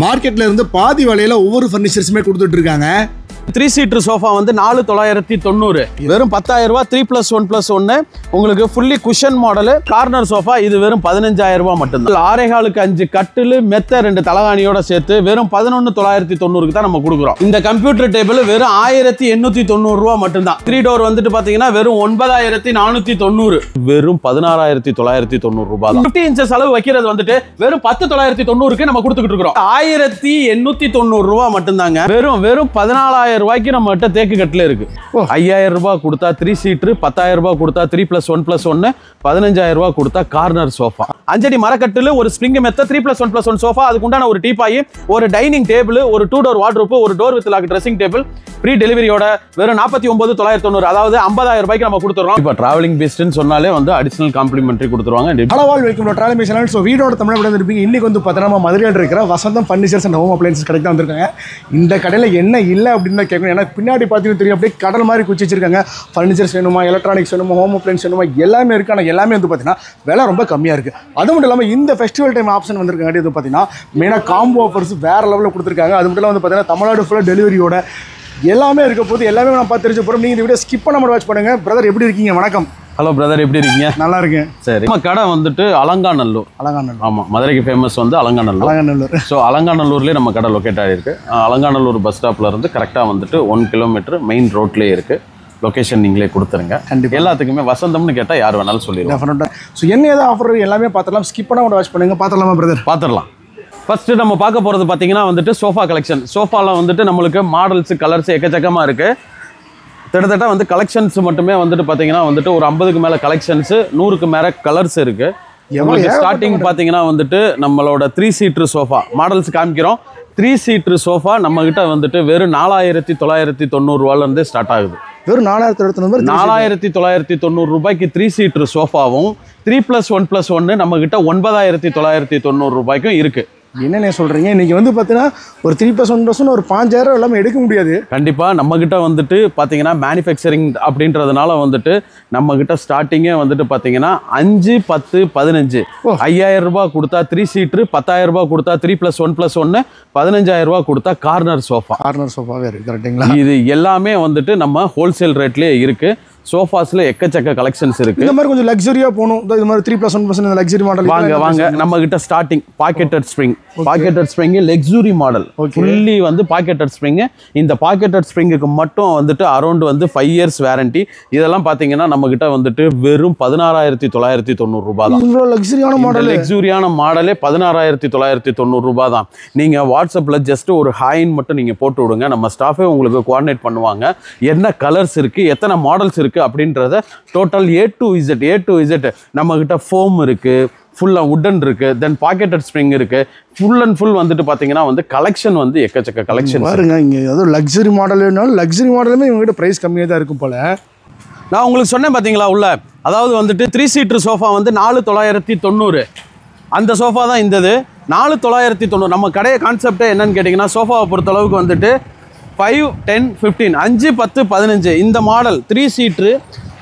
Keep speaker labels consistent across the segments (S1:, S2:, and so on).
S1: மார்க்கெட்ல இருந்து பாதி விலையில ஒவ்வொரு ஃபர்னிச்சர்ஸுமே கொடுத்துட்டு இருக்காங்க.
S2: 3 சீட்டர் சோஃபா வந்து 4990 வெறும் 10000 ரூபாய் 3+1+1 உங்களுக்கு fully cushion model corner sofa இது வெறும் 15000 ரூபாய் மட்டும்தான். 6.5 கட்டில் மெத்த 2 தலகாணியோட சேர்த்து வெறும் 11990க்கு தான் நம்ம கொடுக்குறோம். இந்த கம்ப்யூட்டர் டேபிள் வெறும் 1890 ரூபாய் மட்டும்தான். 3 டோர் வந்துட்டு பாத்தீங்கன்னா வெறும் 9490 வெறும் 16990 ரூபாய் தான். 50 இன்ச்சஸ் அளவு வைக்கிறது வந்துட்டு வெறும் 10990க்கு நம்ம கொடுத்துக்கிட்டு இருக்கிறோம். 1890 ரூபாய் மட்டும்தாங்க. வெறும் 14000 ரூபாய்க்கு நம்ம கிட்ட தேக்கு கட்டில இருக்கு. 5000 ரூபாய் கொடுத்தா 3 சீட்டர், 10000 ரூபாய் கொடுத்தா 3+1+1, 15000 ரூபாய் கொடுத்தா கார்னர் சோஃபா. 5 அடி மரக்கட்டில் ஒரு ஸ்ப்ரிங் மெத்த 3+1+1 சோஃபா, அதுக்கு உண்டான ஒரு டீபாய், ஒரு டைனிங் டேபிள், ஒரு 2 டோர் வார்ட்ரோப், ஒரு door with lock dressing table free டெலிவரியோட வெறும் 49990 அதாவது 50000 ரூபாய்க்கு நம்ம கொடுத்துறோம். இப்போ டிராவலிங் பெஸ்ட்னு சொன்னாலே வந்து அடிஷனல் காம்ப்ளிமெண்டரி கொடுத்துருவாங்க.
S1: Hello all welcome to travelling channel. So வீடோட தமிழ் இருப்பீங்க. இன்னைக்கு வந்து பார்த்தீங்கன்னா மதுரையில் இருக்கிற Vasantham furnitures and home appliances கடைக்கு தான் வந்திருக்காங்க. இந்த கடையில் என்ன இல்லை அப்படின்னு தான் கேட்கணும். ஏன்னா பின்னாடி பார்த்தீங்கன்னா தெரியும் அப்படியே கடல் மாதிரி குச்சி வச்சிருக்காங்க. ஃபர்னிச்சர்ஸ் வேணுமா, எலக்ட்ரானிக்ஸ் வேணுமா, ஹோம் அப்ளையன்ஸ் வேணுமா, எல்லாமே இருக்குது. ஆனால் எல்லாமே வந்து பார்த்தீங்கன்னா விலை ரொம்ப கம்மியாக இருக்குது. அது மட்டும் இல்லாமல் இந்த ஃபெஸ்டிவல் டைம் ஆப்ஷன் வந்திருக்காங்க. வந்து பார்த்தீங்கன்னா மெயினாக காம்போ ஆஃபர்ஸ் வேறு லெவலில் கொடுத்துருக்காங்க. அது மட்டும் இல்லாமல் வந்து பார்த்தீங்கன்னா தமிழ்நாடு ஃபுல்லாக டெலிவரியோட எல்லாமே இருக்க போது எல்லாமே நான் பார்த்து தெரிஞ்ச போகிறோம். நீங்கள் இந்த வீடியோ ஸ்கிப் பண்ண மட்டும் வாட்ச் பண்ணுங்கள். பிரதர் எப்படி இருக்கீங்க? வணக்கம்.
S2: ஹலோ பிரதர், எப்படி இருக்கீங்க?
S1: நல்லா இருக்கேன்.
S2: சரி, நம்ம கடை வந்துட்டு அலங்காநல்லூர்.
S1: ஆமாம்,
S2: மதுரைக்கு ஃபேமஸ் வந்து அலங்காநல்லூர். ஸோ அலங்காநல்லூர்லேயே நம்ம கடை லொக்கேட் ஆகிருக்கு. அலங்காநல்லூர் பஸ் ஸ்டாப்பில் இருந்து கரெக்டாக வந்துட்டு 1 கிலோமீட்டர் மெயின் ரோட்லேயே இருக்குது. லொக்கேஷன் நீங்களே கொடுத்துருங்க. கண்டிப்பாக எல்லாத்துக்குமே வசந்தம்னு கேட்டால் யார் வேணாலும் சொல்லிடுவோம்.
S1: ஸோ என்ன ஏதாவது ஆஃபர் எல்லாமே பார்த்துடலாம். ஸ்கிப் பண்ண மட்டும் வாட்ச் பண்ணுங்கள். பார்த்துடலாமா பிரதர்?
S2: பார்த்துடலாம். ஃபர்ஸ்ட்டு நம்ம பார்க்க போகிறது பார்த்தீங்கன்னா வந்துட்டு சோஃபா கலெக்ஷன். சோஃபாவில் வந்துட்டு நம்மளுக்கு மாடல்ஸ் கலர்ஸ் எக்கச்சக்கமாக இருக்குது. கிட்டத்தட்ட வந்து கலெக்ஷன்ஸ் மட்டுமே வந்துட்டு பார்த்தீங்கன்னா வந்துட்டு ஒரு 50க்கு மேலே கலெக்ஷன்ஸு, 100க்கு மேலே கலர்ஸ் இருக்குது. உங்களுக்கு ஸ்டார்டிங் பார்த்தீங்கன்னா வந்துட்டு நம்மளோட 3 சீட்டர் சோஃபா மாடல்ஸ் காமிக்கிறோம். 3 சீட்டர் சோஃபா நம்மக்கிட்ட வந்துட்டு வெறும் 4990 ரூபாயிலேருந்து ஸ்டார்ட் ஆகுது.
S1: வெறும்
S2: 4990 ரூபாய்க்கு 3 சீட்டர் சோஃபாவும் 3+1+1 நம்மக்கிட்ட 9990 ரூபாய்க்கும் இருக்குது.
S1: என்னென்ன சொல்கிறீங்க? இன்றைக்கி வந்து பார்த்தீங்கன்னா ஒரு 3+1+1 ஒரு 5000 எல்லாமே எடுக்க முடியாது.
S2: கண்டிப்பாக நம்மக்கிட்ட வந்துட்டு பார்த்தீங்கன்னா மேனுஃபேக்சரிங் அப்படின்றதுனால வந்துட்டு நம்மக்கிட்ட ஸ்டார்டிங்கே வந்துட்டு பார்த்தீங்கன்னா 5, 10, 15 5000 ரூபாய் கொடுத்தா 3 சீட்டர், 10000 ரூபாய் கொடுத்தா 3+1+1, 15000 ரூபாய் கொடுத்தா கார்னர் சோஃபாவே இருக்குது. கரெக்டுங்களா? இது எல்லாமே வந்துட்டு நம்ம ஹோல்சேல் ரேட்லேயே இருக்குது. சோஃபாஸ்ல எக்கச்சக்க கலெக்ஷன்ஸ் இருக்கு.
S1: இந்த மாதிரி கொஞ்சம் லக்ஸரியா போணும். இந்த மாதிரி 3+1+ இந்த லக்ஸரி மாடல்
S2: வாங்க நம்ம கிட்ட starting pocketed spring luxury model fully வந்து பாக்கெட்டட் ஸ்ப்ரிங். இந்த பாக்கெட்டட் ஸ்ப்ரிங்குக்கு மட்டும் வந்துட்டு அரௌண்ட் வந்து 5 இயர்ஸ் வாரண்டி. இதெல்லாம் பாத்தீங்கன்னா நம்ம கிட்ட வந்துட்டு வெறும் 16990 ரூபாய் தான்.
S1: இவ்வளவு லக்ஸரியான
S2: மாடலே 16990 ரூபாய் தான். நீங்க வாட்ஸ்அப்ல ஜஸ்ட் ஒரு ஹாய்ன்னு மட்டும் நீங்க போட்டு விடுங்க. நம்ம ஸ்டாஃபே உங்களுக்கு கோஆர்டினேட் பண்ணுவாங்க. என்ன கலர்ஸ் இருக்கு, எத்தனை மாடல்ஸ் இருக்கு அப்படின்றத டோட்டல் A to Z நம்ம கிட்ட ஃபோம் இருக்கு, ஃபுல்லா வுடன் இருக்கு, தென் பாக்கெட்டட் ஸ்ப்ரிங் இருக்கு. ஃபுல் அண்ட் ஃபுல் வந்துட்டு பாத்தீங்கன்னா வந்து கலெக்ஷன் வந்து எக்கச்சக்க கலெக்ஷன்
S1: பாருங்க. இங்க ஏதோ லக்ஸரி மாடல்னாலும் லக்ஸரி மாடலுமே இவங்ககிட்ட பிரைஸ் கம்மியாக தான் இருக்கும் போல.
S2: நான் உங்களுக்கு சொன்னேன் பாத்தீங்களா உள்ள, அதாவது வந்துட்டு 3 சீட்டர் சோஃபா வந்து 4990 அந்த சோஃபா தான் இந்தது 4990. நம்ம கடைய கான்செப்டே என்னன்னு கேட்டிங்கன்னா சோஃபாவை பொறுத்த அளவுக்கு வந்துட்டு 5, 10, 15 5, 10, 15 இந்த மாடல் 3 சீட்ரு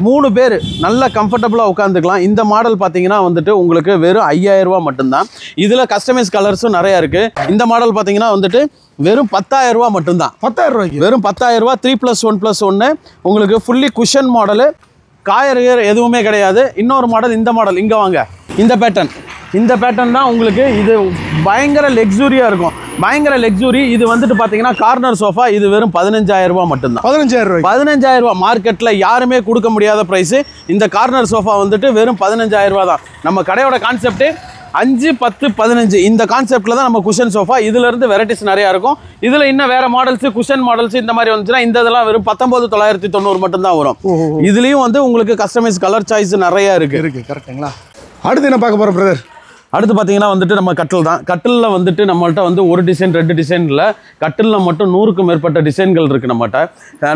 S2: 3 பேர் நல்லா கம்ஃபர்டபுளாக உட்காந்துக்கலாம். இந்த மாடல் பார்த்தீங்கன்னா வந்துட்டு உங்களுக்கு வெறும் 5000 ரூபா மட்டும்தான். இதில் கஸ்டமைஸ் கலர்ஸும் நிறையா இருக்குது. இந்த மாடல் பார்த்தீங்கன்னா வந்துட்டு வெறும் 10000 ரூபா மட்டும்தான்.
S1: 10000 ரூபாய்க்கு
S2: வெறும் 10000 ரூபா 3+1+1 உங்களுக்கு ஃபுல்லி குஷன் மாடலு, காயர் எதுவுமே கிடையாது. இன்னொரு மாடல், இந்த மாடல் இங்கே வாங்க. இந்த பேட்டர்ன் தான் உங்களுக்கு. இது பயங்கர லக்ஸூரியாக இருக்கும், பயங்கர லக்ஸூரி. இது வந்துட்டு பார்த்தீங்கன்னா கார்னர் சோஃபா. இது வெறும் 15000 ரூபா மட்டும்தான். 15000 ரூபா மார்க்கெட்டில் யாருமே கொடுக்க முடியாத ப்ரைஸு. இந்த கார்னர் சோஃபா வந்துட்டு வெறும் 15000 ரூபா தான். நம்ம கடையோட கான்செப்ட்டு 5, 10, 15 இந்த கான்செப்டில் தான் நம்ம குஷன் சோஃபா. இதுலேருந்து வெரைட்டிஸ் நிறையா இருக்கும். இதில் இன்னும் வேறு மாடல்ஸு குஷன் மாடல்ஸ் இந்த மாதிரி வந்துச்சுன்னா இந்த இதெல்லாம் வெறும் 19990 மட்டும்தான் வரும். இதுலேயும் வந்து உங்களுக்கு கஸ்டமைஸ் கலர் சாய்ஸ் நிறையா இருக்குது.
S1: கரெக்டுங்களா? அடுத்து என்ன பார்க்க போகிறோம் பிரதர்?
S2: அடுத்து பார்த்தீங்கன்னா வந்துட்டு நம்ம கட்டில் தான். கட்டிலில் வந்துட்டு நம்மள்கிட்ட வந்து ஒரு டிசைன் 2 டிசைன் இல்லை, கட்டிலில் மட்டும் 100க்கும் மேற்பட்ட டிசைன்கள் இருக்குது நம்மகிட்ட.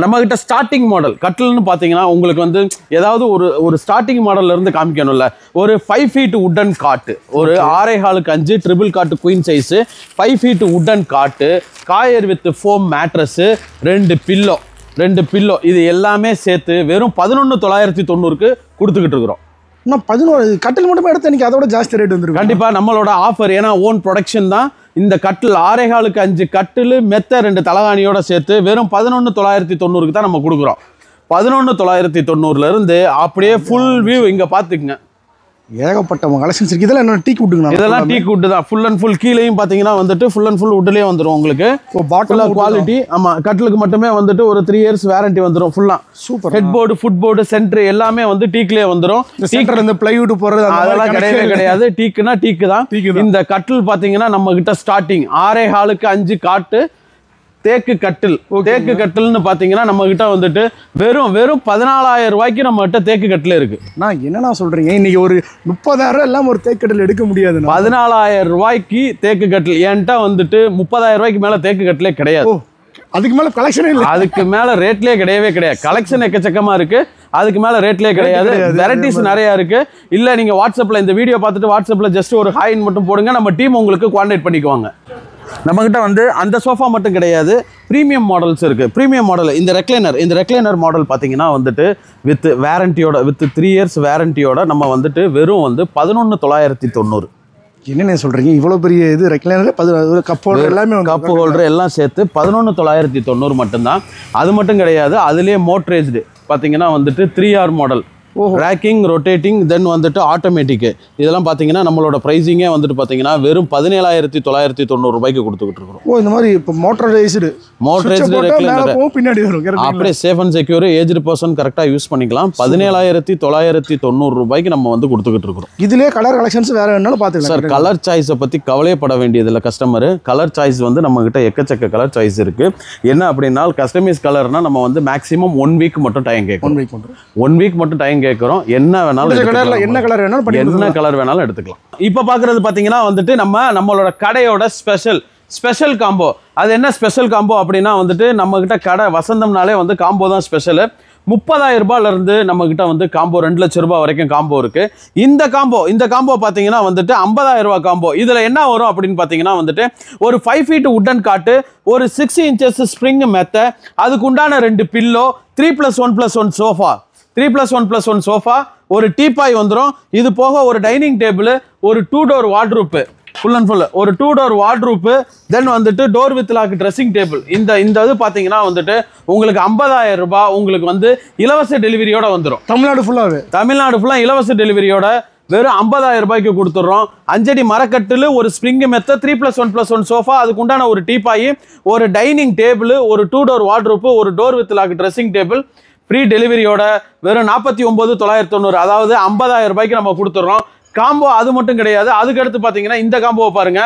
S2: நம்மக்கிட்ட ஸ்டார்டிங் மாடல் கட்டில்னு பார்த்தீங்கன்னா உங்களுக்கு வந்து ஏதாவது ஒரு ஸ்டார்டிங் மாடல்லேருந்து காமிக்கணும்ல. ஒரு 5 ஃபீட் உட்டன் காட்டு, ஒரு 6.5 triple cot queen size, 5 feet wooden cot, coir with foam mattress, 2 pillow இது எல்லாமே சேர்த்து வெறும் 11990க்கு கொடுத்துக்கிட்டு இருக்கிறோம்.
S1: நான் 11 கட்டில் மட்டுமே எடுத்து எனக்கு அதோட ஜாஸ்தி ரேட் வந்துருக்கு.
S2: கண்டிப்பாக நம்மளோட ஆஃபர், ஏன்னா ஓன் ப்ரொடக்ஷன் தான். இந்த கட்டில் 6.5 கட்டில் மெத்த 2 தலகாணியோட சேர்த்து வெறும் 11,990 தான் நம்ம கொடுக்குறோம். 11,990 அப்படியே ஃபுல் வியூ இங்கே பார்த்துக்குங்க.
S1: ஏகப்பட்ட கலெக்ஷன்ஸ் இருக்கு. இதெல்லாம் என்ன டீக் வுட்டுங்க?
S2: இதெல்லாம் டீக் வுட் தான். ஃபுல் அண்ட் ஃபுல் கீழேயும் பார்த்தீங்கன்னா வந்துட்டு ஃபுல் அண்ட் ஃபுல் வுட்லேயே வந்துடும் உங்களுக்கு. பாட்டில் குவாலிட்டி. ஆமாம், கட்டிலுக்கு மட்டுமே வந்துட்டு ஒரு 3 இயர்ஸ் வாரண்டி வந்துடும் ஃபுல்லாக.
S1: Super.
S2: Head board, food board, centre எல்லாமே வந்து டீக்லேயே வந்துடும்.
S1: சென்டர் இந்த பிளைவுட் போடுறது
S2: அதெல்லாம் கிடையவே கிடையாது. டீக்குனா டீக்கு தான். இந்த கட்டில் பார்த்தீங்கன்னா நம்ம கிட்ட ஸ்டார்டிங் 6.5 காட்டு தேக்கு கட்டில். தேக்கு கட்டில்னு பார்த்தீங்கன்னா நம்ம கிட்ட வந்துட்டு வெறும் 14,000 ரூபாய்க்கு நம்ம கிட்ட தேக்கு கட்டில் இருக்கு.
S1: நான் என்னன்னா சொல்றீங்க, இன்னைக்கு ஒரு 30,000 எல்லாம் ஒரு தேக்கு கட்டில் எடுக்க முடியாது.
S2: 14,000 ரூபாய்க்கு தேக்கு கட்டில். என்கிட்ட வந்துட்டு 30,000 ரூபாய்க்கு மேல தேக்கு கட்டிலே கிடையாது.
S1: அதுக்கு மேல கலெக்ஷன் இல்லை.
S2: அதுக்கு மேல ரேட்லயே கிடையவே கிடையாது. கலெக்ஷன் எக்கச்சக்கமா இருக்கு. அதுக்கு மேல ரேட்லயே கிடையாது. வெரைட்டிஸ் நிறைய இருக்கு. இல்ல நீங்க வாட்ஸ்அப்ல இந்த வீடியோ பார்த்துட்டு வாட்ஸ்அப்ல ஜஸ்ட் ஒரு ஹாய்ன்னு மட்டும் போடுங்க, நம்ம டீம் உங்களுக்கு கான்டாக்ட் பண்ணிக்குவாங்க. நம்மகிட்ட வந்து அந்த சோஃபா மட்டும் கிடையாது, ப்ரீமியம் மாடல்ஸ் இருக்குது. ப்ரீமியம் மாடல் இந்த ரெக்லைனர் மாடல் பார்த்தீங்கன்னா வந்துட்டு வித் வாரண்டியோட, வித் 3 இயர்ஸ் வாரண்டியோட நம்ம வந்துட்டு வெறும் வந்து 11,990.
S1: என்னென்ன சொல்கிறீங்க? இவ்வளோ பெரிய இது ரெக்லைனர், கப் ஹோல்டர் எல்லாமே,
S2: கப் ஹோல்டர் எல்லாம் சேர்த்து 11,990 மட்டும்தான். அது மட்டும் கிடையாது, அதுலேயே மோட்ரேஜ்டு பார்த்தீங்கன்னா வந்துட்டு 3R மாடல், ரேக்கிங், ரொட்டேட்டிங், தென் வந்துட்டு ஆட்டோமேட்டிக்கு. இதெல்லாம் பார்த்தீங்கன்னா நம்மளோட ப்ரைஸிங்கே வந்துட்டு பார்த்தீங்கன்னா வெறும் 17,990 ரூபாய்க்கு கொடுத்துக்கிட்டு இருக்கிறோம்.
S1: இந்த மாதிரி இப்போ மோட்டரைஸ்டு பின்னாடி வரும்.
S2: அப்படியே safe and secure aged person கரெக்டாக யூஸ் பண்ணிக்கலாம். 17,990 ரூபாய்க்கு நம்ம வந்து கொடுத்துக்கிட்டு இருக்கிறோம்.
S1: இதுலேயே கலர் கலெக்ஷன்ஸ் வேறு வேணாலும் பார்த்துக்கலாம்
S2: சார். கலர் சாய்ஸை பற்றி கவலையப்பட வேண்டியதில்லை கஸ்டமரு. கலர் சாய்ஸ் வந்து நம்மகிட்ட எக்கச்சக்க கலர் சாய்ஸ் இருக்குது. என்ன அப்படின்னா கஸ்டமைஸ் கலர்னால் நம்ம வந்து மேக்ஸிமம் 1 வீக் மட்டும் டைம் கேட்கும். 1 வீக் மட்டும் டைம் கேட்குறோம். என்ன வேணாலும்,
S1: என்ன கலர்
S2: வேணாலும் எடுத்துக்கலாம். இப்போ பார்க்குறது பார்த்தீங்கன்னா வந்துட்டு நம்மளோட கடையோட ஸ்பெஷல் காம்போ. அது என்ன ஸ்பெஷல் காம்போ அப்படின்னா வந்துட்டு நம்மகிட்ட கடை வசந்தம்னாலே வந்து காம்போ தான் ஸ்பெஷலு. 30,000 ரூபாயிலிருந்து நம்மகிட்ட வந்து காம்போ 2 லட்சம் ரூபாய் வரைக்கும் காம்போ இருக்கு. இந்த காம்போ பார்த்தீங்கன்னா வந்துட்டு 50,000 ரூபாய் காம்போ. இதில் என்ன வரும் அப்படின்னு பார்த்தீங்கன்னா வந்துட்டு ஒரு 5 ஃபீட் உட்டன் காட்டு, ஒரு 6 இன்ச்சஸ் ஸ்ப்ரிங் மெத்த, அதுக்கு உண்டான 2 பில்லோ, 3+1+1 சோஃபா, 3+1+1 சோஃபா, ஒரு டீபாய் வந்துடும். இது போக ஒரு டைனிங் டேபிள், ஒரு 2 door wardrobe, full and full ஒரு 2 டோர் வார்ட்ரூப்பு, தென் வந்துட்டு door with lock dressing table. இந்த இது பார்த்தீங்கன்னா வந்துட்டு உங்களுக்கு 50,000 ரூபாய் உங்களுக்கு வந்து இலவச டெலிவரியோட வந்துடும். தமிழ்நாடு ஃபுல்லாக இலவச டெலிவரியோட வெறும் 50,000 ரூபாய்க்கு கொடுத்துட்றோம். 5 அடி மரக்கட்டில், ஒரு ஸ்ப்ரிங் மெத்த, 3+1+1 சோஃபா, அதுக்கு உண்டான ஒரு டீபாய், ஒரு டைனிங் டேபிள், ஒரு 2 டோர் வார்ட்ரூப்பு, ஒரு door with lock dressing table, free டெலிவரியோட வெறும் 49,990, அதாவது 50,000 ரூபாய்க்கு நம்ம கொடுத்துட்றோம். காம்போ அது மட்டும் கிடையாது. அதுக்கு அடுத்து பார்த்தீங்கன்னா இந்த காம்போவை பாருங்க.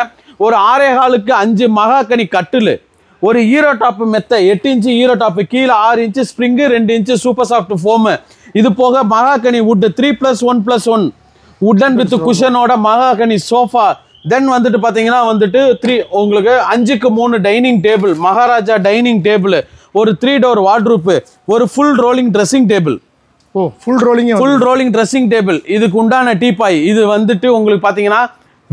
S2: ஒரு 6.5 மகாகனி கட்டில், ஒரு ஹீரோ டாப் மெத்த 8 இன்ச்சு ஹீரோ டாப், கீழே 6 inch spring, 2 inch super soft foam, இது போக மகாகனி வுட் 3+1+1 உட்டன் வித் குஷனோட மகாகனி சோஃபா, தென் வந்துட்டு பார்த்தீங்கன்னா வந்துட்டு 3 உங்களுக்கு 5க்கு 3 dining table, Maharaja dining table, ஒரு 3 டோர் வார்ட்ரூப்பு, ஒரு full rolling dressing table. Full rolling dressing table, இதுக்கு உண்டான டீபாய். இது வந்துட்டு உங்களுக்கு பார்த்தீங்கன்னா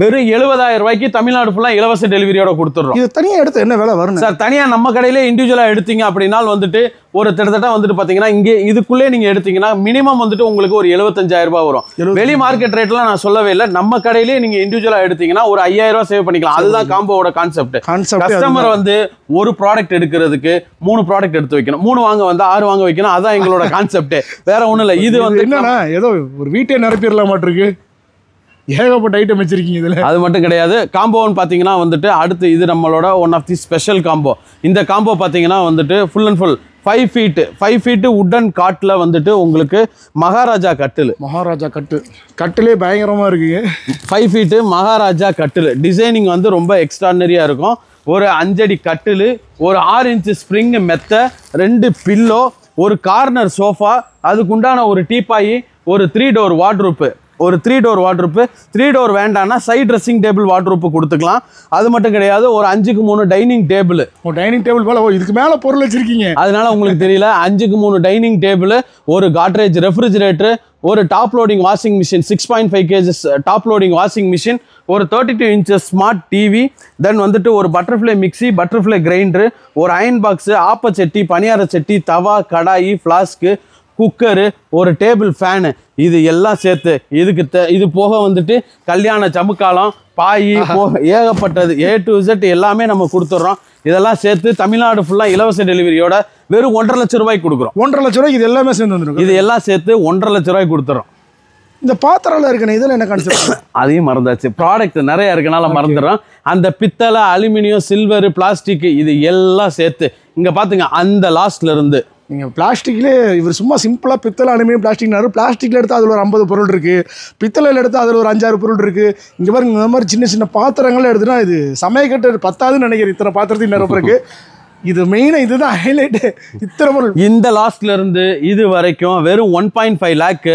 S2: வெறும் 70,000 ரூபாய்க்கு தமிழ்நாடு ஃபுல்லாக இலவச டெலிவரியோட கொடுத்துட்றோம். இது தனியாக எடுத்து என்ன வேலை வரும் சார்? தனியாக நம்ம கடையிலே இண்டிவிஜுவலாக எடுத்தீங்க அப்படின்னா வந்துட்டு ஒரு கிட்டத்தட்ட வந்துட்டு பார்த்தீங்கன்னா இங்கே இதுக்குள்ளே நீங்கள் எடுத்தீங்கன்னா மினிமம் வந்துட்டு உங்களுக்கு ஒரு 75,000 ரூபாய் வரும். வெளி மார்க்கெட் ரேட்லாம் நான் சொல்லவே இல்லை. நம்ம கடையிலே நீங்கள் இண்டிவிஜுவலாக எடுத்தீங்கன்னா ஒரு 5,000 ரூபாய் சேவ் பண்ணிக்கலாம். அதுதான் காம்போவோட கான்செப்ட். கஸ்டமர் வந்து ஒரு ப்ராடக்ட் எடுக்கிறதுக்கு 3 ப்ராடக்ட் எடுத்து வைக்கணும், 3 வாங்க வந்து 6 வாங்க வைக்கணும். அதான் எங்களோட கான்செப்ட். வேற ஒன்றும் இல்லை. இது வந்து
S1: என்னன்னா ஏதோ ஒரு வீட்டை நிரப்பிடலாம் மாட்டிருக்கு. ஏகப்பட்ட ஐட்டம் வச்சிருக்கீங்க இதில்.
S2: அது மட்டும் கிடையாது. காம்போன்னு பார்த்தீங்கன்னா வந்துட்டு அடுத்து இது நம்மளோட one of the special combo. இந்த காம்போ பார்த்தீங்கன்னா வந்துட்டு full and full 5 feet wooden காட்டில் வந்துட்டு உங்களுக்கு மகாராஜா கட்டிலே பயங்கரமாக இருக்குங்க. 5 ஃபீட்டு மகாராஜா கட்டில் டிசைனிங் வந்து ரொம்ப எக்ஸ்ட்ரானரியாக இருக்கும். ஒரு 5 அடி கட்டில், ஒரு 6 இன்ச்சு ஸ்ப்ரிங் மெத்த, 2 பில்லோ, ஒரு கார்னர் சோஃபா, அதுக்குண்டான ஒரு டீபாய், ஒரு 3 டோர் வார்ட்ரூப்பு, ஒரு 3 டோர் வார்ட்ரூப்பு. 3 டோர் வேண்டாம்னா சைட் ட்ரெஸ்ஸிங் டேபிள் வார்ட்ரூப்பு கொடுத்துக்கலாம். அது மட்டும் கிடையாது. ஒரு 5க்கு 3 டைனிங் டேபிள்.
S1: டைனிங் டேபிள் போல இதுக்கு மேலே பொருள் வச்சிருக்கீங்க,
S2: அதனால உங்களுக்கு தெரியல. 5க்கு 3 டைனிங் டேபிள், ஒரு காட்ரேஜ் ரெஃப்ரிஜரேட்டர், ஒரு top loading washing machine 6.5 kg top loading washing machine, ஒரு 32 இன்ச்சஸ் ஸ்மார்ட் டிவி, தென் வந்துட்டு ஒரு பட்டர்ஃப்ளை மிக்சி, பட்டர்ஃப்ளை கிரைண்டரு, ஒரு அயன் பாக்ஸு, ஆப்பச்சட்டி, பனியார சட்டி, தவா, கடாயி, ஃப்ளாஸ்க்கு, குக்கரு, ஒரு டேபிள் ஃபேனு, இது எல்லாம் சேர்த்து இது போக வந்துட்டு கல்யாண சமுக்காலம், பாய் போக ஏகப்பட்டது A to Z எல்லாமே நம்ம கொடுத்துட்றோம். இதெல்லாம் சேர்த்து தமிழ்நாடு ஃபுல்லாக இலவச டெலிவரியோட வெறும் 1,50,000 ரூபாய்க்கு கொடுக்குறோம்.
S1: 1,50,000 ரூபாய்க்கு இது எல்லாமே சேர்ந்து வந்துடும்.
S2: இது எல்லாம் சேர்த்து 1,50,000 ரூபாய்க்கு கொடுத்துறோம்.
S1: இந்த பாத்திரம்ல இருக்குண்ணே, இதில் என்ன கான்செப்ட்?
S2: அதையும் மறந்தாச்சு. ப்ராடக்ட் நிறைய இருக்கனால மறந்துடுறோம். அந்த பித்தளை, அலுமினியம், சில்வர், பிளாஸ்டிக் இது எல்லாம் சேர்த்து இங்கே பார்த்துங்க. அந்த லாஸ்ட்ல இருந்து
S1: நீங்கள் பிளாஸ்டிக்லேயே இவர் சும்மா சிம்பிளாக பித்தளை, அலுமினியம், பிளாஸ்டிக்னாரு. பிளாஸ்டிக்கில் எடுத்தால் அதில் ஒரு 50 பொருள் இருக்குது, பித்தளையில் எடுத்தால் அதில் ஒரு 5-6 பொருள் இருக்குது. இங்கே பாருங்க, இந்த மாதிரி சின்ன சின்ன பாத்திரங்கள்லாம் எடுத்துனா இது சமயக்கட்டு 10,000 நினைக்கிறேன். இத்தனை பாத்திரத்தையும் நிரப்புறக்கு இது மெயினாக இதுதான் ஹைலைட்டு. இத்தனை பொருள்
S2: இந்த லாஸ்ட்ல இருந்து இது வரைக்கும் வெறும் 1.5 லேக்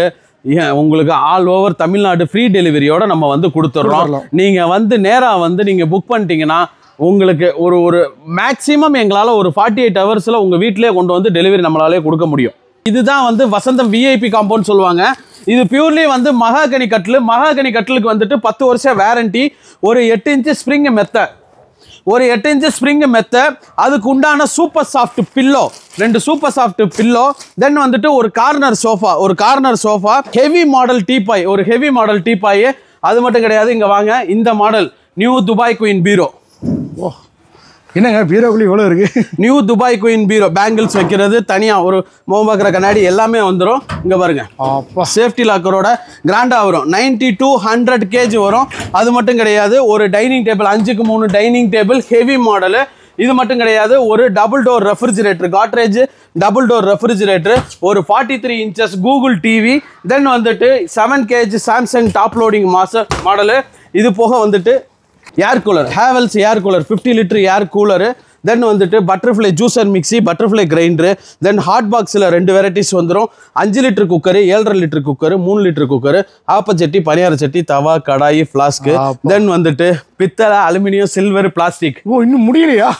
S2: உங்களுக்கு ஆல் ஓவர் தமிழ்நாடு ஃப்ரீ டெலிவரியோட நம்ம வந்து கொடுத்துட்றோம். நீங்கள் வந்து நேராக வந்து நீங்கள் புக் பண்ணிட்டீங்கன்னா உங்களுக்கு ஒரு மேக்ஸிமம் எங்களால் ஒரு 48 ஹவர்ஸில் உங்கள் வீட்டிலே கொண்டு வந்து டெலிவரி நம்மளாலே கொடுக்க முடியும். இதுதான் வந்து வசந்தம் விஐபி காம்பவுண்ட் சொல்லுவாங்க. இது பியூர்லி வந்து மகாகனி கட்டிலுக்கு வந்துட்டு 10 வருஷம் வேரண்டி, ஒரு 8 இன்ச்சு ஸ்ப்ரிங் மெத்த, அதுக்கு உண்டான super soft pillow, 2 super soft pillow, then வந்துட்டு ஒரு corner sofa, heavy model teapoy, அது மட்டும் கிடையாது. இங்க வாங்க, இந்த model new Dubai queen bureau.
S1: ஓ, என்னங்க பீரோக்குள்ளே இவ்வளோ இருக்கு? New
S2: Dubai queen bureau, bangles வைக்கிறது தனியாக, ஒரு முகம் பார்க்குற கண்ணாடி எல்லாமே வந்துடும். இங்கே பாருங்க, சேஃப்டி லாக்கரோட கிராண்டாக வரும். 90 to 100 kg வரும். அது மட்டும் கிடையாது, ஒரு டைனிங் டேபிள், 5க்கு 3 டைனிங் டேபிள், ஹெவி மாடலு. இது மட்டும் கிடையாது, ஒரு double door refrigerator, Godrej double door refrigerator, ஒரு 43 inches கூகுள் டிவி, தென் வந்துட்டு 7 kg Samsung top loading model. இது போக வந்துட்டு air cooler, Havells air cooler, 50 litre air cooler, then வந்துட்டு butterfly juicer mixie, butterfly grinder, then hot பாக்ஸில் 2 varieties வந்துடும். 5 litre cooker, 7.5 litre cooker, 3 litre cooker, ஆப்பச்சட்டி, பனியார சட்டி, தவா, கடாயி, flask, தென் வந்துட்டு பித்தளை, அலுமினியம், சில்வர், பிளாஸ்டிக்.
S1: ஓ, இன்னும் முடியலையா?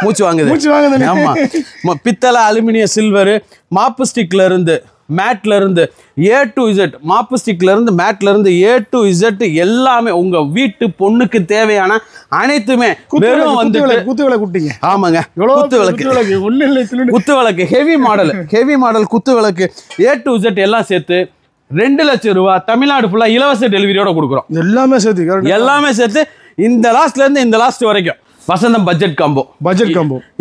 S2: மூச்சு வாங்குது. ஆமா, பித்தளை, அலுமினியம், சில்வர், மாப்பு ஸ்டிக்ல இருந்து மேட்ல இருந்து A to Z, மாப்பு ஸ்டிக்ல இருந்து மேட்ல இருந்து A to Z எல்லாமே உங்க வீட்டு பொண்ணுக்கு தேவையான அனைத்துமே வெறும் வந்து
S1: குத்துவிளக்கு குட்டிங்க.
S2: ஆமாங்க, குத்துவிளக்கு ஹெவி மாடல் குத்துவிளக்கு A to Z எல்லாம் சேர்த்து 2,00,000 ரூபாய் தமிழ்நாடு ஃபுல்லா இலவச டெலிவரியோட கொடுக்குறோம். எல்லாமே சேர்த்து இந்த லாஸ்ட்ல இருந்து இந்த லாஸ்ட் வரைக்கும் வசந்தம் பட்ஜெட் காம்போ.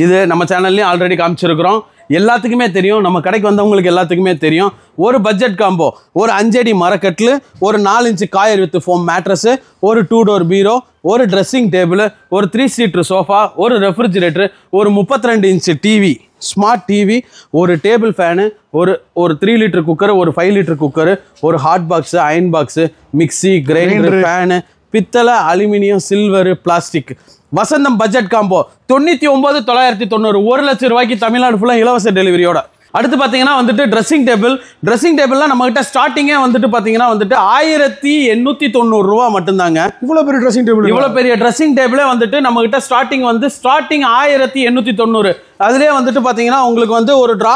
S2: இது நம்ம சேனல்லையும் ஆல்ரெடி காமிச்சிருக்கிறோம். எல்லாத்துக்குமே தெரியும், நம்ம கடைக்கு வந்தவங்களுக்கு எல்லாத்துக்குமே தெரியும். ஒரு பட்ஜெட் காம்போ, ஒரு 5 அடி மரக்கட்டில், ஒரு 4 inch coir with foam mattress, ஒரு 2 டோர் பீரோ, ஒரு ட்ரெஸ்ஸிங் டேபிள், ஒரு 3 சீட்டர் சோஃபா, ஒரு ரெஃப்ரிஜிரேட்டர், ஒரு 32 இன்ச்சு டிவி, ஸ்மார்ட் டிவி, ஒரு டேபிள் ஃபேனு, ஒரு 3 லிட்டர் குக்கர், ஒரு 5 லிட்டர் குக்கர், ஒரு hot box, iron box, mixie, grinder, fan, பித்தளை, aluminium, silver, plastic. Vasantham budget combo 99,990, 1,00,000 ரூபாய்க்கு தமிழ்நாடு ஃபுல்லாக இலவச டெலிவரியோட. அடுத்து பார்த்தீங்கன்னா வந்துட்டு ட்ரெஸ்ஸிங் டேபிள்லாம் நம்மகிட்ட ஸ்டார்டிங்கே வந்துட்டு பார்த்தீங்கன்னா வந்துட்டு 1,890 ரூபா மட்டும்தாங்க.
S1: இவ்வளோ பெரிய
S2: ட்ரெஸ்ஸிங் டேபிளே வந்துட்டு நம்மகிட்ட ஸ்டார்டிங் 1,890. அதுலேயே வந்துட்டு பார்த்தீங்கன்னா உங்களுக்கு வந்து ஒரு ட்ரா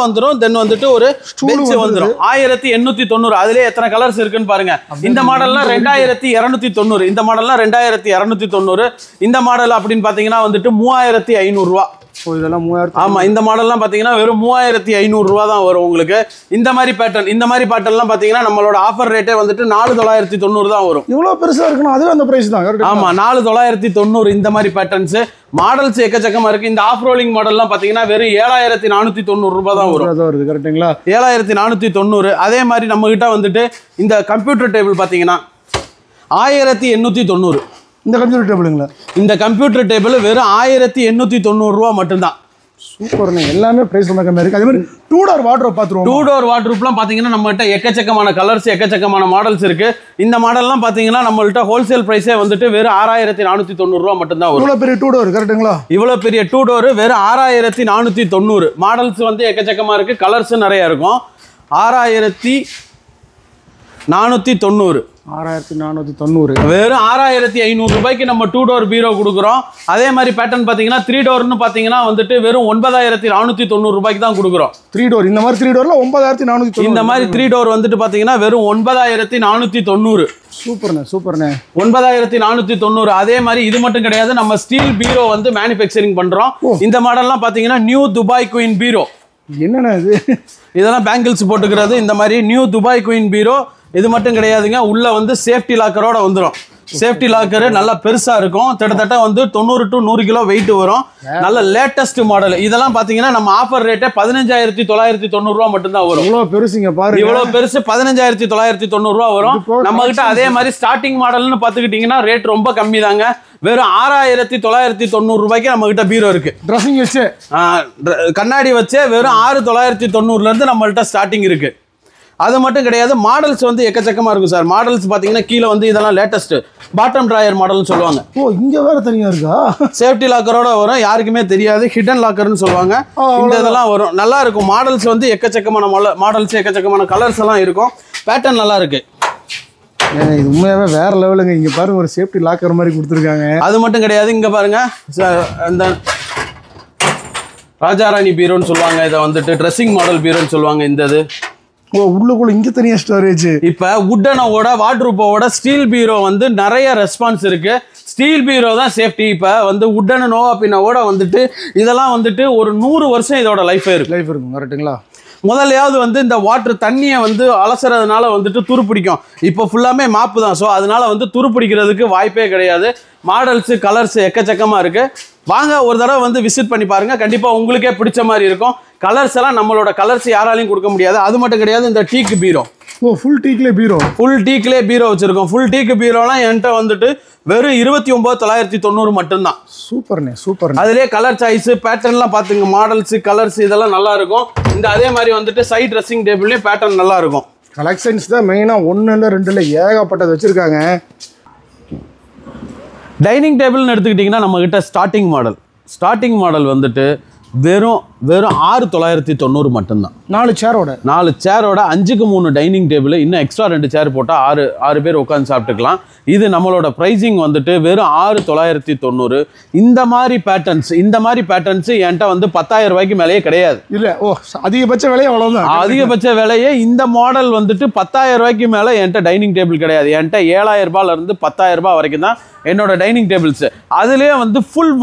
S2: வந்துடும், தென் வந்துட்டு ஒரு பெஞ்ச் வந்துடும். 1,890. அதுலேயே எத்தனை கலர்ஸ் இருக்குன்னு பாருங்க. இந்த மாடல்லாம் 2,290, இந்த மாடல்லாம் 2,290, இந்த மாடல் அப்படின்னு பார்த்தீங்கன்னா வந்துட்டு 3,500 ரூபா.
S1: இதெல்லாம் 3000.
S2: ஆமா, இந்த மாடல்லாம் பாத்தீங்கன்னா வெறும் 3,500 ரூபா தான் வரும் உங்களுக்கு. இந்த மாதிரி பேட்டர்ன்லாம் பாத்தீங்கன்னா நம்மளோட ஆஃபர் ரேட்டே வந்துட்டு 4,990 தான் வரும்.
S1: இவ்வளவு பெருசா இருக்குன்னா அதுவே அந்த பிரைஸ் தான்.
S2: ஆமா, 4,990. இந்த மாதிரி பேட்டர்ன்ஸ் மாடல்ஸ் எக்கச்சக்கமா இருக்கு. இந்த ஆஃப் ரோலிங் மாடல்லாம் பாத்தீங்கன்னா வெறும் 7,490 ரூபாய் தான் வரும்.
S1: கரெக்ட்டுங்களா?
S2: 7,490. அதே மாதிரி நம்ம கிட்ட வந்துட்டு இந்த கம்ப்யூட்டர் டேபிள் பாத்தீங்கன்னா 1,890.
S1: இந்த கம்ப்யூட்டர் டேபிளுங்களா?
S2: இந்த கம்ப்யூட்டர் டேபிள் வெறும் 1,890 ரூபா மட்டும்தான்.
S1: சூப்பர்ண்ணே, எல்லாமே பிரைஸ் ரொம்ப கம்மியாக இருக்குது. அதே மாதிரி 2 டோர் வார்ட்ரோப் பார்த்துருவோம்.
S2: 2 டோர் வார்ட்ரோப்லாம் பார்த்தீங்கன்னா நம்மகிட்ட எக்கச்சக்கமான கலர்ஸ், எக்கச்சக்கமான மாடல்ஸ் இருக்கு. இந்த மாடல்லாம் பார்த்தீங்கன்னா நம்மள்ட்ட ஹோல்சேல் ப்ரைஸே வந்துட்டு வெறும் 6,490 ரூபா மட்டும்தான் வரும்.
S1: இவ்வளோ பெரிய 2 டோர் கரெக்டுங்களா? இவ்வளோ
S2: பெரிய 2 டோர் வெறும் 6,490. மாடல்ஸ் வந்து எக்கச்சக்கமாக இருக்கு, கலர்ஸ் நிறைய இருக்கும். 6,490.
S1: 6,490.
S2: வெறும் 6,500 ரூபாய்க்கு நம்ம 2 டோர் பீரோ கொடுக்குறோம். அதே மாதிரி பேட்டர்ன் பார்த்தீங்கன்னா 3 டோர்னு பார்த்தீங்கன்னா வந்துட்டு வெறும் 9,490 ரூபாய்க்கு தான் கொடுக்குறோம்.
S1: 3 டோர், இந்த மாதிரி 3 டோர்ல 9,490.
S2: இந்த மாதிரி 3 டோர் வந்துட்டு பார்த்தீங்கன்னா வெறும் 9,490.
S1: சூப்பர்ண்ணே.
S2: 9,490. அதே மாதிரி இது மட்டும் கிடையாது, நம்ம ஸ்டீல் பீரோ வந்து மேனுஃபேக்சரிங் பண்றோம். இந்த மாடல்லாம் பார்த்தீங்கன்னா நியூ துபாய் குயின் பீரோ.
S1: என்னண்ணா இது?
S2: இதெல்லாம் பேங்கிள்ஸ் போட்டுக்கிறது. இந்த மாதிரி நியூ துபாய் குயின் பீரோ. இது மட்டும் கிடையாதுங்க, உள்ள வந்து சேஃப்டி லாக்கரோட வந்துடும். சேஃப்டி லாக்கரு நல்லா பெருசா இருக்கும். கிட்டத்தட்ட வந்து 90 to 100 கிலோ வெயிட் வரும். நல்ல லேட்டஸ்ட் மாடல். இதெல்லாம் பாத்தீங்கன்னா நம்ம ஆஃபர் ரேட்டே 15,990 ரூபா மட்டும் தான் வரும்.
S1: இவ்வளவு பெருசுங்க பாருங்க.
S2: இவ்வளவு பெருசு 15,990 ரூபா வரும். நம்ம கிட்ட அதே மாதிரி ஸ்டார்டிங் மாடல்னு பாத்துக்கிட்டீங்கன்னா ரேட் ரொம்ப கம்மி தாங்க. வெறும் 6,990 ரூபாய்க்கு நம்ம கிட்ட பீரோ இருக்கு.
S1: ட்ரெஸ்ஸிங் வச்சு
S2: கண்ணாடி வச்சு வெறும் 6,990 இருந்து நம்மள்ட்ட ஸ்டார்டிங் இருக்கு. அது மட்டும் கிடையாது, மாடல்ஸ் வந்து எக்கச்சக்கமா இருக்கும் சார். மாடல்ஸ் பாத்தீங்கன்னா கீழே வந்து இதெல்லாம் லேட்டஸ்ட் பாட்டம் டிராயர் மாடல்னு சொல்லுவாங்க.
S1: ஓ, இங்க வேற தனியா இருக்கா?
S2: சேஃப்டி லாக்கரோட வரும், யாருக்குமே தெரியாது, ஹிடன் லாக்கர்னு சொல்லுவாங்க. இந்த இதெல்லாம் வரும், நல்லா இருக்கும். மாடல்ஸ் வந்து எக்கச்சக்கமான மாடல்ஸ், எக்கச்சக்கமான கலர்ஸ் எல்லாம் இருக்கும். பேட்டர்ன் நல்லா இருக்கு.
S1: இது உண்மையாவே வேற லெவலுங்க. இங்க பாருங்க, ஒரு சேஃப்டி லாக்கர் மாதிரி கொடுத்துருக்காங்க.
S2: அது மட்டும் கிடையாது, இங்க பாருங்க இந்த ராஜாராணி பீரோன்னு சொல்லுவாங்க. இதை வந்துட்டு ட்ரெஸ்ஸிங் மாடல் பீரோன்னு சொல்லுவாங்க. இந்த இது
S1: உள்ளுக்குள்ள இங்க தனியா ஸ்டோரேஜ்.
S2: இப்ப வுட்டனோட வார்ட்ரூப்போட ஸ்டீல் பீரோ வந்து நிறைய ரெஸ்பான்ஸ் இருக்கு. ஸ்டீல் பீரோ தான் சேஃப்டி. இப்ப வந்து வுட்டன் நோவா பின்னோட வந்துட்டு இதெல்லாம் வந்துட்டு ஒரு 100 வருஷம் இதோட லைஃப் இருக்கும்.
S1: கரெக்ட்டுங்களா?
S2: முதலையாவது வந்து இந்த வாட்டர் தண்ணியை வந்து அலசுறதுனால வந்துட்டு துருப்பிடிக்கும். இப்போ ஃபுல்லாமே மாப்பு தான். ஸோ அதனால வந்து துருப்பிடிக்கிறதுக்கு வாய்ப்பே கிடையாது. மாடல்ஸு கலர்ஸ் எக்கச்சக்கமாக இருக்குது. வாங்க ஒரு தடவை வந்து விசிட் பண்ணி பாருங்கள். கண்டிப்பாக உங்களுக்கே பிடிச்ச மாதிரி இருக்கும். கலர்ஸ் எல்லாம் நம்மளோட கலர்ஸ் யாராலையும் கொடுக்க முடியாது. அது மட்டும் கிடையாது, இந்த டீக்கு பீரோ.
S1: ஓ, ஃபுல் டீக்லே பீரோ.
S2: ஃபுல் டீக்லே பீரோ வச்சுருக்கோம். ஃபுல் டீக்கு பீரோலாம் என்கிட்ட வந்துட்டு வெறும் 29,990 மட்டும்தான்.
S1: சூப்பர்ண்ணே, சூப்பர்.
S2: அதுலேயே கலர் சாய்ஸு பேட்டர்ன்லாம் பார்த்துங்க. மாடல்ஸு கலர்ஸ் இதெல்லாம் நல்லா இருக்கும். இந்த அதே மாதிரி வந்துட்டு சைட் ட்ரெஸ்ஸிங் டேபிள்லேயும் பேட்டர்ன் நல்லா இருக்கும்.
S1: கலெக்ஷன்ஸ் தான் மெயினாக 1 இல்லை 2 இல்லை ஏகப்பட்டது வச்சுருக்காங்க.
S2: டைனிங் டேபிள்னு எடுத்துக்கிட்டிங்கன்னா நம்மக்கிட்ட ஸ்டார்டிங் மாடல் வந்துட்டு வெறும் 6,990 மட்டும்தான்.
S1: 4 சேரோட
S2: 5க்கு 3 டைனிங் டேபிள், இன்னும் எக்ஸ்ட்ரா 2 சேர் போட்டால் 6 பேர் உட்காந்து சாப்பிட்டுக்கலாம். இது நம்மளோட ப்ரைஸிங் வந்துட்டு வெறும் 6,990. இந்த மாதிரி பேட்டர்ன்ஸ் என்கிட்ட வந்து 10,000 ரூபாய்க்கு மேலேயே கிடையாது.
S1: இல்லை, ஓ, அதிகபட்ச விலையே அவ்வளோதான்.
S2: அதிகபட்ச விலையே இந்த மாடல் வந்துட்டு 10,000 ரூபாய்க்கு மேலே என்கிட்ட டைனிங் டேபிள் கிடையாது. என்கிட்ட 7,000 ரூபாயிலிருந்து 10,000 ரூபாய் வரைக்கும் தான் என்னோட டைனிங் டேபிள்ஸ். அதுலேயே வந்து ஃபுல்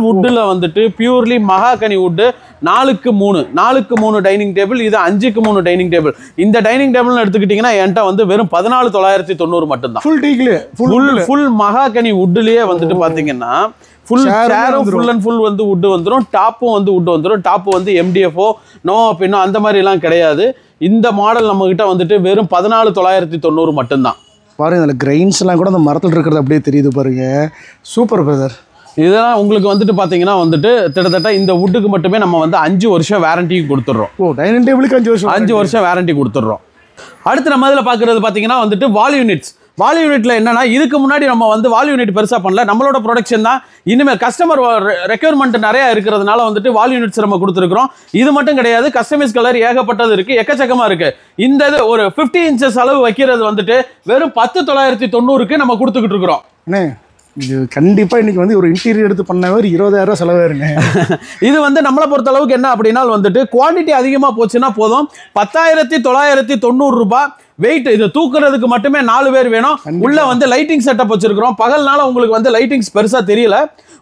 S2: வுட்டில் வந்துட்டு பியூர்லி மகாகனி வுட்டு 4க்கு 3 டைனிங் டேபிள். இது 5க்கு 3 டைனிங் டேபிள். இந்த டைனிங் டேபிள்னு எடுத்துக்கிட்டிங்கன்னா என்கிட்ட வந்து வெறும் 14,990 மட்டும்தான்.
S1: ஃபுல் டீக்லே
S2: ஃபுல் மகாகனி வுட்லயே வந்துட்டு பாத்தீங்கன்னா ஃபுல் சேரும் ஃபுல் அண்ட் ஃபுல் வந்து வுட் வந்துடும். டாப்பும் வந்து வுட் வந்துடும். டாப் வந்து MDFO நோவா பின்னோ அந்த மாதிரி எல்லாம் கிடையாது. இந்த மாடல் நம்ம கிட்ட வந்துட்டு வெறும் 14,990 மட்டும்தான்.
S1: பாருங்க, அதில் கிரைன்ஸ்லாம் கூட அந்த மரத்தில் இருக்கிறது அப்படியே தெரியுது பாருங்க. Super brother.
S2: இதெல்லாம் உங்களுக்கு வந்துட்டு பார்த்தீங்கன்னா வந்துட்டு கிட்டத்தட்ட இந்த வுட்டுக்கு மட்டுமே நம்ம வந்து 5 வருஷம் வாரண்டி கொடுத்துட்றோம்.
S1: ஓ, டைனிங் டேபிளுக்கு 5 வருஷம்
S2: வாரண்டி கொடுத்துட்றோம். அடுத்து நம்ம இதில் பார்க்குறது பார்த்தீங்கன்னா வந்துட்டு வால் யூனிட்ல என்னன்னா, இதுக்கு முன்னாடி நம்ம வந்து வால் யூனிட் பெருசாக பண்ணல. நம்மளோட ப்ரொடக்ஷன் தான். இனிமேல் கஸ்டமர் ரெக்யர்மெண்ட் நிறைய இருக்கிறதுனால வந்துட்டு வால் யூனிட்ஸ் நம்ம கொடுத்துருக்கோம். இது மட்டும் கிடையாது, கஸ்டமைஸ் கலர் ஏகப்பட்டது இருக்கு, எக்கச்சக்கமா இருக்கு. இந்த இது ஒரு 50 இன்ச்சஸ் அளவு வைக்கிறது வந்துட்டு வெறும் 10,990க்கு நம்ம கொடுத்துக்கிட்டு இருக்கிறோம்.
S1: இது கண்டிப்பா இன்னைக்கு வந்து ஒரு இன்டீரியர் எடுத்து பண்ணவே 20,000 ரூபாய் செலவாயிருங்க.
S2: இது வந்து நம்மளை பொறுத்த அளவுக்கு என்ன அப்படின்னா வந்துட்டு குவான்டிட்டி அதிகமாக போச்சுன்னா போதும். 10,990 ரூபாய் வெயிட். இது தூக்குறதுக்கு மட்டுமே 4 பேர் வேணும். உள்ள வந்து லைட்டிங் செட்டப் வச்சிருக்கிறோம். பகல்னால உங்களுக்கு வந்து லைட்டிங்ஸ் பெருசா தெரியல.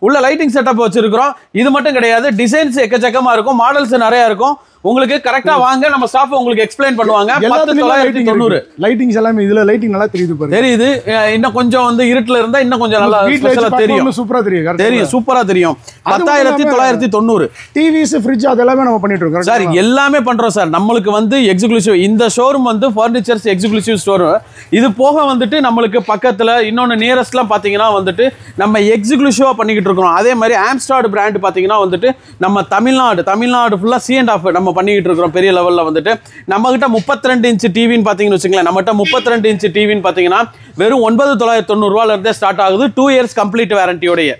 S2: உள்ள லைட்டிங் செட்டப் வச்சிருக்கிறோம். இது மட்டும் கிடையாது, டிசைன்ஸ் எக்கச்சக்கமா இருக்கும், மாடல்ஸ் நிறைய இருக்கும். உங்களுக்கு கரெக்டா வாங்க, நம்ம ஸ்டாஃப் உங்களுக்கு எக்ஸ்பிளைன் பண்ணுவாங்க. 10,990
S1: லைட்டிங்ஸ் எல்லாமே இதுல லைட்டிங் நல்லா தெரியுது பாருங்க.
S2: தெரியுது. இன்னும் கொஞ்சம் வந்து இருட்டுல இருந்தா இன்னும் கொஞ்சம் நல்லா ஸ்பெஷலா தெரியும்.
S1: சூப்பரா தெரியும்.
S2: சூப்பரா தெரியும். 10,990.
S1: டிவிஸ், ஃப்ரிட்ஜ் அதெல்லாம் நம்ம பண்ணிட்டு இருக்கோம்
S2: சார். எல்லாமே பண்றோம் சார். நம்மளுக்கு வந்து எக்ஸிக்ளூசிவ் இந்த ஷோரூம் வந்து ஃபர்னிச்சர்ஸ் எக்ஸிக்ளூசிவ் ஸ்டோர். இது போக வந்துட்டு நம்மளுக்கு பக்கத்துல இன்னொன்னு நியரஸ்ட்லாம் பாத்தீங்கன்னா வந்துட்டு நம்ம எக்ஸிக்ளூசிவா பண்ணிக்கிட்டு இருக்கோம். அதே மாதிரி ஆம்ஸ்டார்ட் பிராண்ட் பாத்தீங்கன்னா வந்துட்டு நம்ம தமிழ்நாடு ஃபுல்லா C&F நம்ம பண்ணிக்கிட்டு இருக்கிறோம். பெரிய லெவல்ல வந்துட்டு நம்ம கிட்ட 32 இன்ச் டிவின்னு பாத்தீங்கன்னு வச்சுங்களேன். நம்மகிட்ட 32 இன்ச் டிவின்னு பாத்தீங்கன்னா வெறும் 9,990 ரூபாயில இருந்தே ஸ்டார்ட் ஆகுது. 2 இயர்ஸ் கம்ப்ளீட் வாரண்டியோடய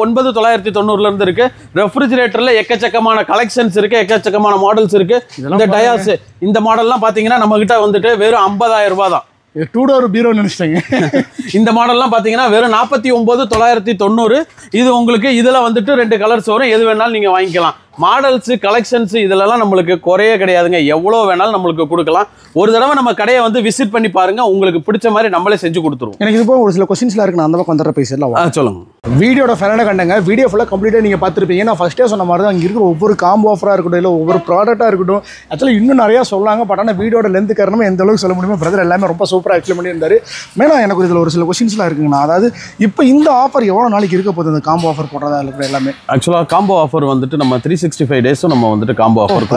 S2: 9,990 இருந்து இருக்கு. ரெஃப்ரிஜரேட்டர்ல எக்கச்சக்கமான கலெக்ஷன்ஸ் இருக்கு, எக்கச்சக்கமான மாடல்ஸ் இருக்கு. இந்த டயாஸ் இந்த மாடல்லாம் பாத்தீங்கன்னா நம்ம கிட்ட வந்துட்டு வெறும் 50,000 ரூபாய் தான்.
S1: 2 டோர் பீரோ நினைச்சிட்டேங்க.
S2: இந்த மாடல்லாம் பாத்தீங்கன்னா வெறும் 49,990. இது உங்களுக்கு இதுல வந்துட்டு 2 கலர்ஸ் வரும். எது வேணாலும் நீங்க வாங்கிக்கலாம். மாடல்ஸ் கலெக்ஷன்ஸ் இதெல்லாம் நம்மளுக்கு குறையே கிடையாதுங்க. எவ்வளோ வேணாலும் நம்மளுக்கு கொடுக்கலாம். ஒரு தடவை நம்ம கடையை வந்து விசிட் பண்ணி பாருங்க, உங்களுக்கு பிடிச்ச மாதிரி நம்மளே செஞ்சு கொடுத்துருவோம்.
S1: எனக்கு இப்போ ஒரு சில கொஸ்டின்ஸ்லாம் இருக்கு, நான் அந்த பக்கம் வந்துடுற பேசலாம்.
S2: சொல்லுங்க.
S1: வீடியோட ஃபைனலாக கண்டங்க, வீடியோ ஃபுல்லாக கம்ப்ளீட்டாக நீங்கள் பார்த்துருப்பீங்க. நான் ஃபஸ்ட்டே சொன்ன மாதிரி தான், அங்கே இருக்கிற ஒவ்வொரு காம்போ ஆஃபராக இருக்கட்டும், இல்லை ஒவ்வொரு ப்ராடக்ட்டாக இருக்கட்டும், ஆக்சுவலாக இன்னும் நிறையா சொல்லாங்க. பட் ஆனால் வீடியோட லென்த் காரணமாக எந்த அளவுக்கு சொல்ல முடியுமோ பிரதர் எல்லாமே ரொம்ப சூப்பராக எக்ஸ்பிளைன் பண்ணியிருந்தாரு. மெயினாக எனக்கு இதில் ஒரு சில கொஸ்டின்ஸ்லாம் இருக்குங்கண்ணா. அதாவது இப்போ இந்த ஆஃபர் எவ்வளோ நாளைக்கு இருக்க போகுது, இந்த காம்போ ஆஃபர் போடுறதா இருக்கிற எல்லாமே?
S2: ஆக்சுவலாக காம்போ ஆஃபர் வந்துட்டு நம்ம 365 டேஸும் நம்ம வந்துட்டு காம்போ ஆஃபர்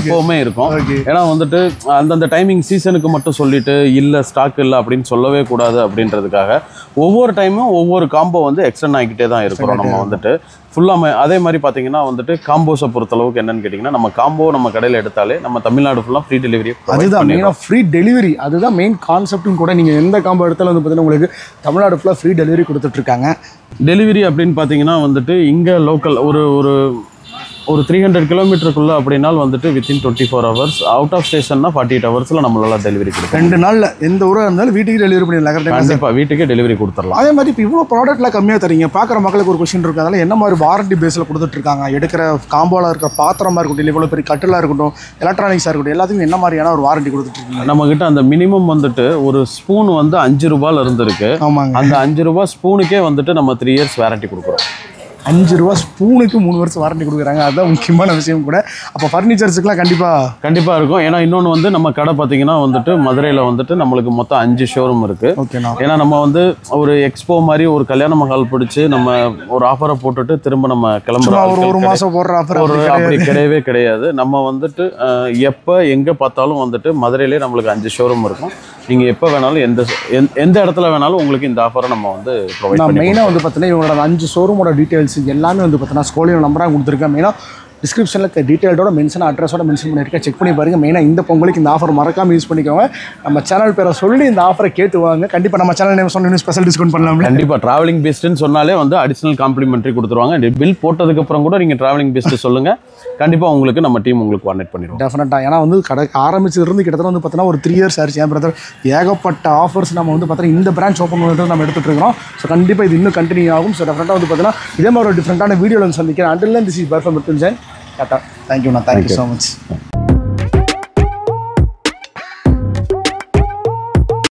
S2: எப்பவுமே இருக்கும். ஏன்னா வந்துட்டு அந்தந்த டைமிங் சீசனுக்கு மட்டும் சொல்லிட்டு இல்லை ஸ்டாக் இல்லை அப்படின்னு சொல்லவே கூடாது அப்படின்றதுக்காக ஒவ்வொரு டைமும் ஒவ்வொரு காம்போ வந்து எக்ஸ்டெண்ட் ஆகிக்கிட்டே தான் இருக்கிறோம். நம்ம வந்துட்டு ஃபுல்லாக அதே மாதிரி பார்த்தீங்கன்னா வந்துட்டு காம்போஸை பொறுத்தளவுக்கு என்னன்னு கேட்டிங்கன்னா, நம்ம காம்போ நம்ம கடையில் எடுத்தாலே நம்ம தமிழ்நாடு ஃபுல்லாக ஃப்ரீ டெலிவரி.
S1: அதுதான் மெயினாக ஃப்ரீ டெலிவரி, அதுதான் மெயின் கான்செப்ட்டும் கூட. நீங்கள் எந்த காம்போ எடுத்தாலும் வந்து பார்த்தீங்கன்னா உங்களுக்கு தமிழ்நாடு ஃபுல்லாக ஃப்ரீ டெலிவரி கொடுத்துட்ருக்காங்க. டெலிவரி
S2: அப்படின்னு பார்த்தீங்கன்னா வந்துட்டு இங்கே லோக்கல் ஒரு 300 கிலோமீட்டருக்குள்ள அப்படின்னாலும் வந்துட்டு வித்தின் 24 ஹவர்ஸ், அவுட் ஆஃப் ஸ்டேஷன்னா 48 ஹவர்ஸில் நம்மளால டெலிவரி கொடுக்கும்.
S1: 2 நாளில் எந்த ஊராக இருந்தாலும் வீட்டுக்கு டெலிவரி பண்ணிடலாம்.
S2: கண்டிப்பாக வீட்டுக்கே டெலிவரி கொடுத்துடலாம்.
S1: அதே மாதிரி இப்போ இவ்வளோ ப்ராடக்ட்லாம் கம்மியாக தரீங்க, பார்க்குற மக்களுக்கு ஒரு கொஸ்டின் இருக்குது, அதனால் என்ன மாதிரி வாரண்டி பேஸில் கொடுத்துட்ருக்காங்க? எடுக்கிற காம்போவில் இருக்கிற பாத்திரமாக இருக்கட்டும், இல்லை இவ்வளோ பெரிய கட்டிலாக இருக்கட்டும், எலக்ட்ரானிக்ஸாக இருக்கட்டும், எல்லாத்துக்கும் என்ன மாதிரியான ஒரு வாரண்டி கொடுத்துட்ருக்கீங்க?
S2: நம்மக்கிட்ட அந்த மினிமம் வந்துட்டு ஒரு ஸ்பூன் வந்து 5 ரூபாயில் இருந்திருக்கு.
S1: ஆமாங்க.
S2: அந்த 5 ரூபா ஸ்பூனுக்கே வந்துட்டு நம்ம 3 இயர்ஸ் வாரண்டி கொடுக்குறோம்.
S1: 5 ரூபா ஸ்பூனுக்கு 3 வருஷம் வாரண்டி கொடுக்குறாங்க. அதுதான் முக்கியமான விஷயம் கூட. அப்போ ஃபர்னிச்சர்ஸுக்குலாம் கண்டிப்பாக இருக்கும். ஏன்னா இன்னொன்று வந்து நம்ம கடை பார்த்தீங்கன்னா வந்துட்டு மதுரையில் வந்துட்டு நம்மளுக்கு மொத்தம் 5 ஷோரூம் இருக்குது. ஓகேண்ணா.
S2: ஏன்னா நம்ம வந்து ஒரு எக்ஸ்போ மாதிரி ஒரு கல்யாண மஹால் பிடிச்சி நம்ம ஒரு ஆஃபரை போட்டுட்டு திரும்ப நம்ம கிளம்புறோம்.
S1: ஒரு மாதம் போடுற ஆஃபர்
S2: அப்படி கிடையவே கிடையாது. நம்ம வந்துட்டு எப்போ எங்கே பார்த்தாலும் வந்துட்டு மதுரையிலே நம்மளுக்கு 5 ஷோரூம் இருக்கும். நீங்கள் எப்போ வேணாலும் எந்த இடத்துல வேணாலும் உங்களுக்கு இந்த ஆஃபரை நம்ம வந்து ப்ரொவைட் பண்ணி.
S1: மெயினாக வந்து பார்த்தீங்கன்னா இவங்களோட 5 ஷோரூமோட டீட்டெயில்ஸ் எல்லாமே வந்து பார்த்தீங்கன்னா ஸ்கோலியோ நம்பராக கொடுத்துருக்கேன். மெயினாக டிஸ்கிரிப்ஷனில் டீட்டெயிலோட மென்ஷன் அட்ரஸோட மென்ஷன் பண்ணியிருக்கேன். செக் பண்ணி பாருங்கள். மெயினாக இந்த பொங்கலுக்கு இந்த ஆஃபர் மறக்காமல் யூஸ் பண்ணிக்கோங்க. நம்ம சேனல் பேரை சொல்லி இந்த ஆஃபரை கேட்டு வாங்க. கண்டிப்பாக நம்ம சேனல் நேம் சொன்ன ஸ்பெஷல் டிஸ்கவுண்ட் பண்ணலாம்.
S2: கண்டிப்பாக ட்ராவலிங் பெஸ்ட்டுன்னு சொன்னாலே வந்து அடிஷனல் காம்ப்ளிமெண்ட்ரி கொடுத்துருவாங்க. பில் போட்டதுக்கப்புறம் கூட நீங்கள் ட்ராவலிங் பெஸ்ட்டு சொல்லுங்கள், கண்டிப்பாக உங்களுக்கு நம்ம டீம் உங்களுக்கு கான்டெக்ட் பண்ணிடுவோம்.
S1: டெஃபினட்டாக. ஏன்னா வந்து கடை ஆரம்பிச்சிருந்து கிட்டத்தட்ட வந்து பார்த்தீங்கன்னா ஒரு 3 இயர்ஸ் ஆயிடுச்சு. ஏன் பிரதர் ஏகப்பட்ட ஆஃபர்ஸ் நம்ம வந்து பார்த்தீங்கன்னா இந்த பிரான்ச் ஓப்பன் பண்ணிட்டு நம்ம எடுத்துகிட்டு இருக்கிறோம். ஸோ கண்டிப்பாக இது இன்னும் கண்டினியூ ஆகும். ஸோ டெஃபினட்டாக வந்து பார்த்தீங்கன்னா இதே மாதிரி ஒரு டிஃப்ரெண்ட்டான வீடியோவில் வந்து சந்திக்கிறேன். Until then this is perfect Mrityunjay. Tata. தேங்க்யூண்ணா. Thank you so much.